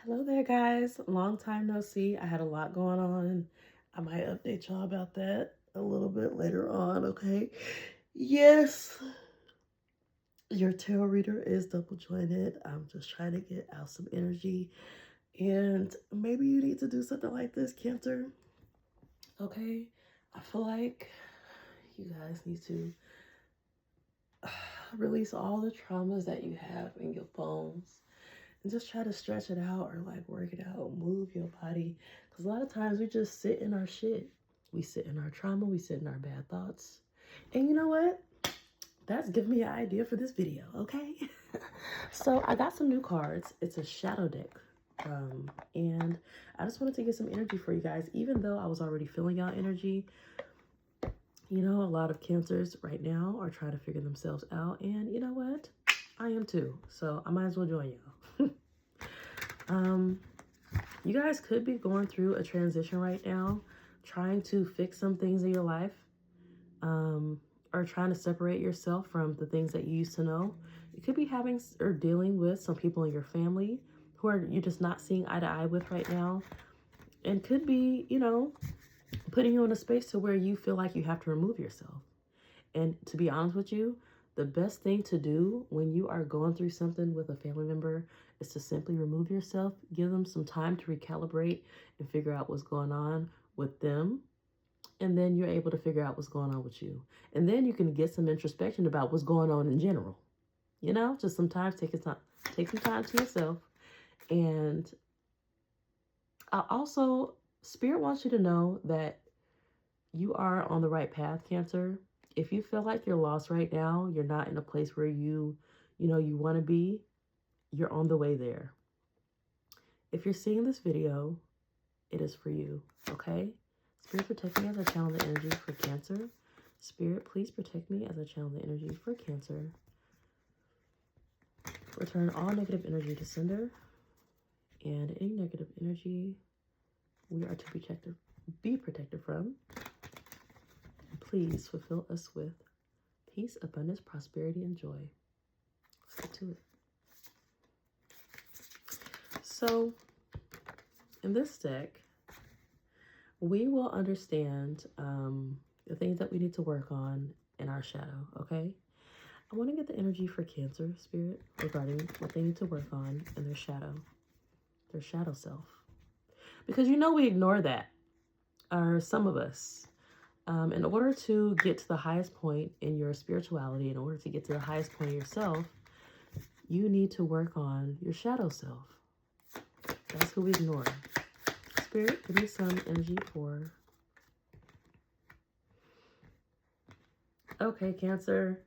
Hello there, guys. Long time no see. I had a lot going on. I might update y'all about that a little bit later on, okay? Yes, your tarot reader is double jointed. I'm just trying to get out some energy. And maybe you need to do something like this, Cancer, okay? I feel like you guys need to release all the traumas that you have in your bones and just try to stretch it out or like work it out, move your body. Because a lot of times we just sit in our shit. We sit in our trauma, we sit in our bad thoughts. And you know what? That's giving me an idea for this video, okay? So I got some new cards. It's a shadow deck. And I just wanted to get some energy for you guys, even though I was already feeling y'all energy. You know, a lot of cancers right now are trying to figure themselves out. And you know what? I am too. So I might as well join y'all. You guys could be going through a transition right now, trying to fix some things in your life, or trying to separate yourself from the things that you used to know. You could be having or dealing with some people in your family who are you're just not seeing eye to eye with right now, and could be, you know, putting you in a space to where you feel like you have to remove yourself. And to be honest with you, the best thing to do when you are going through something with a family member is to simply remove yourself, give them some time to recalibrate and figure out what's going on with them. And then you're able to figure out what's going on with you. And then you can get some introspection about what's going on in general. You know, just sometimes take some time to yourself. And also, Spirit wants you to know that you are on the right path, Cancer. If you feel like you're lost right now, you're not in a place where you want to be, you're on the way there. If you're seeing this video, it is for you, okay? Spirit, protect me as I channel the energy for Cancer. Spirit, please protect me as I channel the energy for Cancer. Return all negative energy to sender. And any negative energy we are to be protected from. Please fulfill us with peace, abundance, prosperity, and joy. Let's get to it. So, in this deck, we will understand the things that we need to work on in our shadow, okay? I want to get the energy for Cancer, Spirit, regarding what they need to work on in their shadow self. Because you know we ignore that, or some of us. In order to get to the highest point in your spirituality, in order to get to the highest point of yourself, you need to work on your shadow self. That's who we ignore. Spirit, give me some energy for... Okay, Cancer.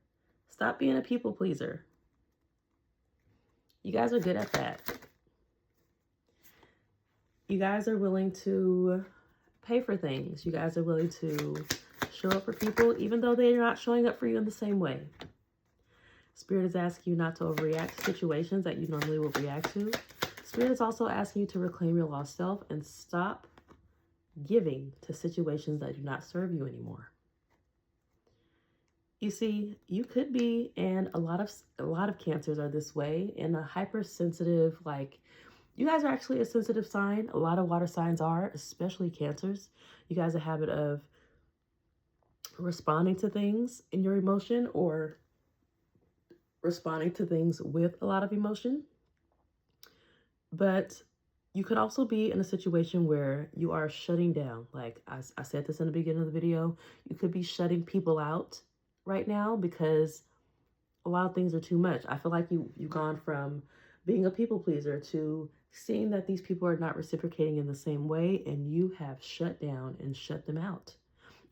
Stop being a people pleaser. You guys are good at that. You guys are willing to pay for things. You guys are willing to show up for people, even though they're not showing up for you in the same way. Spirit is asking you not to overreact to situations that you normally would react to. Spirit is also asking you to reclaim your lost self and stop giving to situations that do not serve you anymore. You see, you could be, and a lot of cancers are this way, in a hypersensitive, like, you guys are actually a sensitive sign. A lot of water signs are, especially cancers. You guys have a habit of responding to things in your emotion or responding to things with a lot of emotion. But you could also be in a situation where you are shutting down. Like I said this in the beginning of the video, you could be shutting people out right now because a lot of things are too much. I feel like you've gone from being a people pleaser to seeing that these people are not reciprocating in the same way, and you have shut down and shut them out.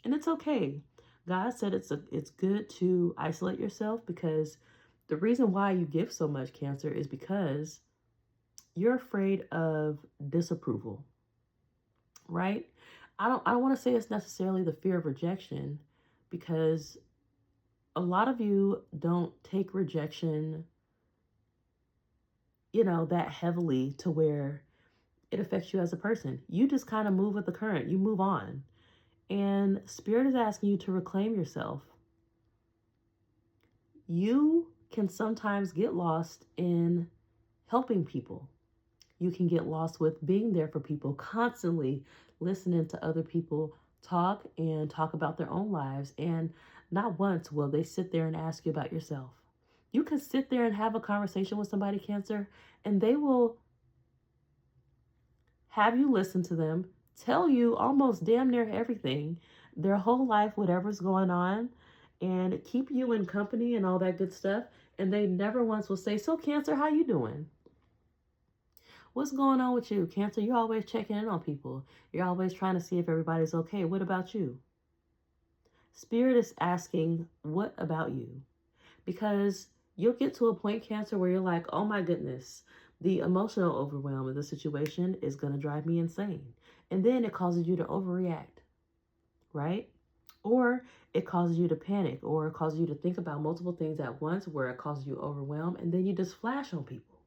And it's okay. God said it's good to isolate yourself, because the reason why you give so much, Cancer, is because you're afraid of disapproval, right? I don't want to say it's necessarily the fear of rejection, because a lot of you don't take rejection, that heavily to where it affects you as a person. You just kind of move with the current. You move on. And Spirit is asking you to reclaim yourself. You can sometimes get lost in helping people. You can get lost with being there for people, constantly listening to other people talk and talk about their own lives. And not once will they sit there and ask you about yourself. You can sit there and have a conversation with somebody, Cancer, and they will have you listen to them, tell you almost damn near everything, their whole life, whatever's going on, and keep you in company and all that good stuff. And they never once will say, "So, Cancer, how you doing? What's going on with you, Cancer? You're always checking in on people. You're always trying to see if everybody's okay. What about you?" Spirit is asking, what about you? Because you'll get to a point, Cancer, where you're like, oh my goodness, the emotional overwhelm of the situation is going to drive me insane. And then it causes you to overreact, right? Or it causes you to panic, or it causes you to think about multiple things at once, where it causes you overwhelm, and then you just flash on people.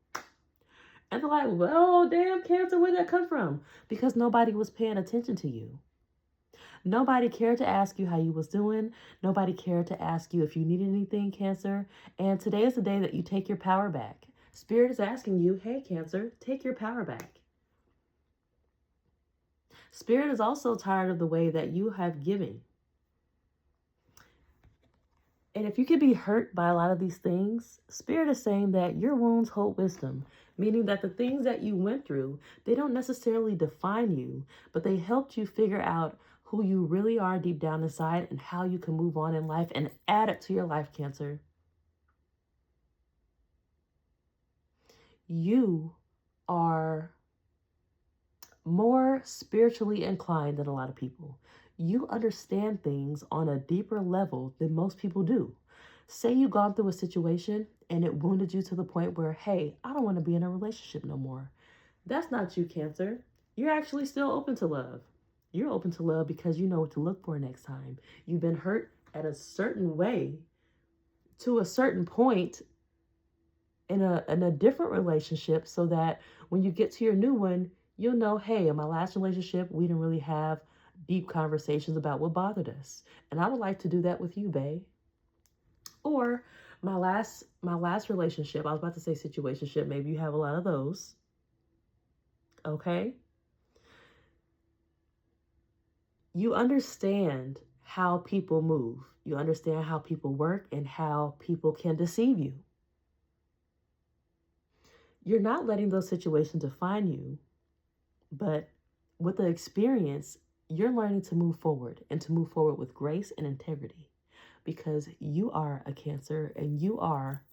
And they're like, well, damn, Cancer, where'd that come from? Because nobody was paying attention to you. Nobody cared to ask you how you was doing. Nobody cared to ask you if you needed anything, Cancer. And today is the day that you take your power back. Spirit is asking you, hey, Cancer, take your power back. Spirit is also tired of the way that you have given. And if you can be hurt by a lot of these things, Spirit is saying that your wounds hold wisdom, meaning that the things that you went through, they don't necessarily define you, but they helped you figure out who you really are deep down inside and how you can move on in life and add it to your life, Cancer. You are more spiritually inclined than a lot of people. You understand things on a deeper level than most people do. Say you've gone through a situation and it wounded you to the point where, hey, I don't want to be in a relationship no more. That's not you, Cancer. You're actually still open to love. You're open to love because you know what to look for next time. You've been hurt at a certain way to a certain point in a different relationship, so that when you get to your new one, you'll know, hey, in my last relationship, we didn't really have deep conversations about what bothered us. And I would like to do that with you, babe. Or my last relationship, I was about to say situationship, maybe you have a lot of those. Okay? You understand how people move. You understand how people work and how people can deceive you. You're not letting those situations define you, but with the experience, you're learning to move forward and to move forward with grace and integrity, because you are a Cancer and you are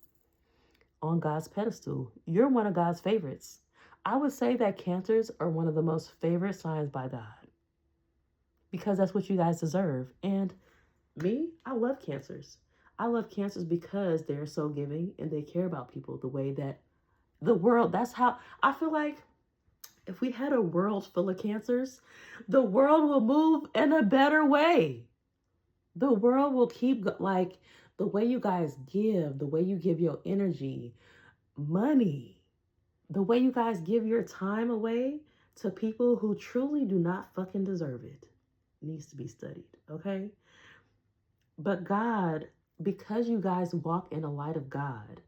on God's pedestal. You're one of God's favorites. I would say that Cancers are one of the most favorite signs by God, because that's what you guys deserve. And me, I love Cancers. I love Cancers because they're so giving and they care about people the way that the world, that's how I feel like if we had a world full of Cancers, the world will move in a better way. The world will keep, like, the way you guys give, the way you give your energy, money, the way you guys give your time away to people who truly do not fucking deserve it, needs to be studied, okay? But God, because you guys walk in the light of God,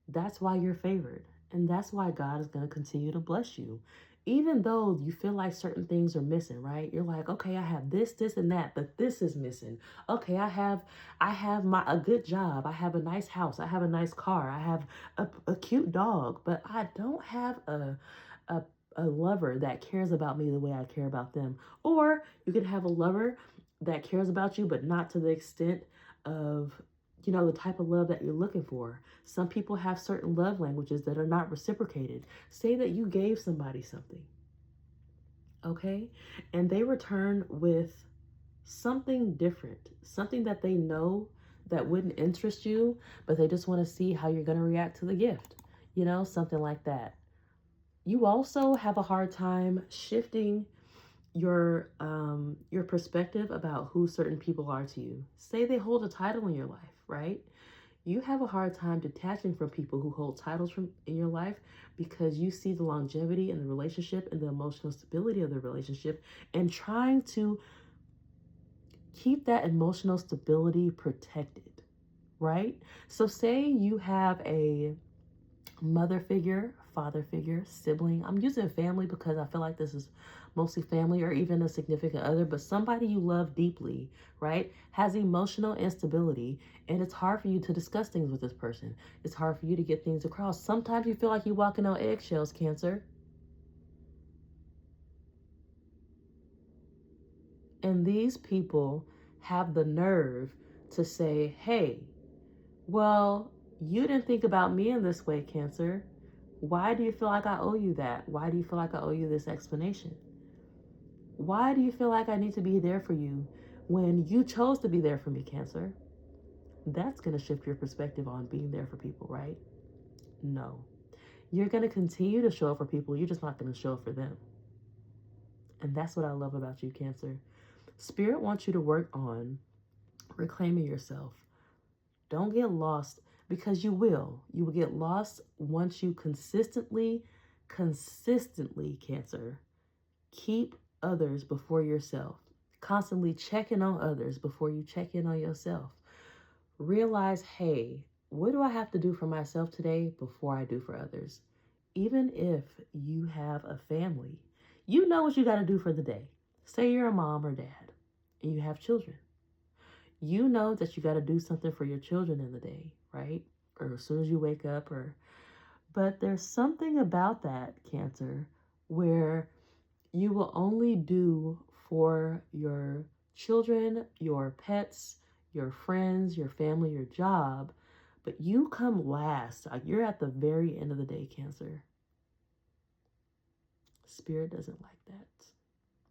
that's why you're favored. And that's why God is going to continue to bless you. Even though you feel like certain things are missing, right? You're like, okay, I have this, this, and that, but this is missing. Okay, I have a good job. I have a nice house. I have a nice car. I have a cute dog, but I don't have a lover that cares about me the way I care about them. Or you can have a lover that cares about you, but not to the extent of, you know, the type of love that you're looking for. Some people have certain love languages that are not reciprocated. Say that you gave somebody something, okay? And they return with something different, something that they know that wouldn't interest you, but they just want to see how you're going to react to the gift. You know, something like that. You also have a hard time shifting your perspective about who certain people are to you. Say they hold a title in your life, right? You have a hard time detaching from people who hold titles in your life, because you see the longevity in the relationship and the emotional stability of the relationship, and trying to keep that emotional stability protected, right? So say you have a mother figure father figure, sibling. I'm using family because I feel like this is mostly family or even a significant other, but somebody you love deeply, right? Has emotional instability, and it's hard for you to discuss things with this person. It's hard for you to get things across. Sometimes you feel like you're walking on eggshells, Cancer. And these people have the nerve to say, hey, well, you didn't think about me in this way, Cancer. Why do you feel like I owe you that? Why do you feel like I owe you this explanation? Why do you feel like I need to be there for you when you chose to be there for me, Cancer? That's going to shift your perspective on being there for people, right? No. You're going to continue to show up for people. You're just not going to show up for them. And that's what I love about you, Cancer. Spirit wants you to work on reclaiming yourself. Don't get lost, because you will. You will get lost once you consistently, Cancer, keep others before yourself. Constantly checking on others before you check in on yourself. Realize, hey, what do I have to do for myself today before I do for others? Even if you have a family, you know what you got to do for the day. Say you're a mom or dad and you have children. You know that you got to do something for your children in the day, right? Or as soon as you wake up, but there's something about that, Cancer, where you will only do for your children, your pets, your friends, your family, your job, but you come last. You're at the very end of the day, Cancer. Spirit doesn't like that,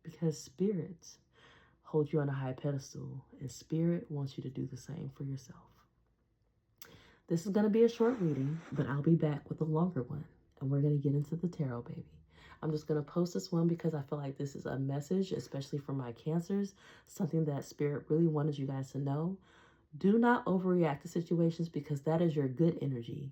because Spirit holds you on a high pedestal, and Spirit wants you to do the same for yourself. This is going to be a short reading, but I'll be back with a longer one, and we're going to get into the tarot, baby. I'm just going to post this one because I feel like this is a message, especially for my Cancers, something that Spirit really wanted you guys to know. Do not overreact to situations, because that is your good energy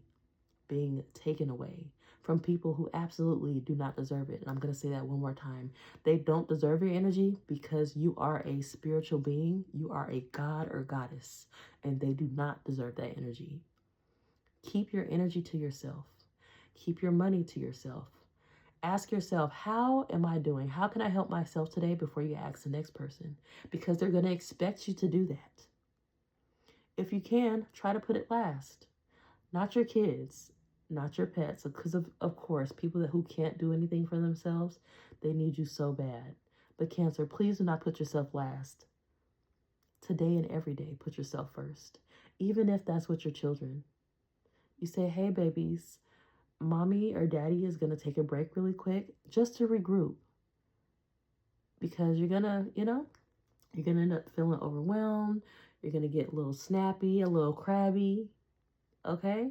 being taken away from people who absolutely do not deserve it. And I'm going to say that one more time. They don't deserve your energy, because you are a spiritual being. You are a god or goddess, and they do not deserve that energy. Keep your energy to yourself. Keep your money to yourself. Ask yourself, how am I doing? How can I help myself today before you ask the next person? Because they're going to expect you to do that. If you can, try to put it last. Not your kids, not your pets, because of course, people who can't do anything for themselves, they need you so bad. But Cancer, please do not put yourself last. Today and every day, put yourself first. Even if that's with your children. You say, hey, babies, mommy or daddy is going to take a break really quick just to regroup. Because you're going to, you're going to end up feeling overwhelmed. You're going to get a little snappy, a little crabby. Okay?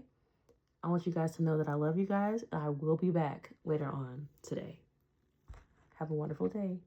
I want you guys to know that I love you guys, and I will be back later on today. Have a wonderful day.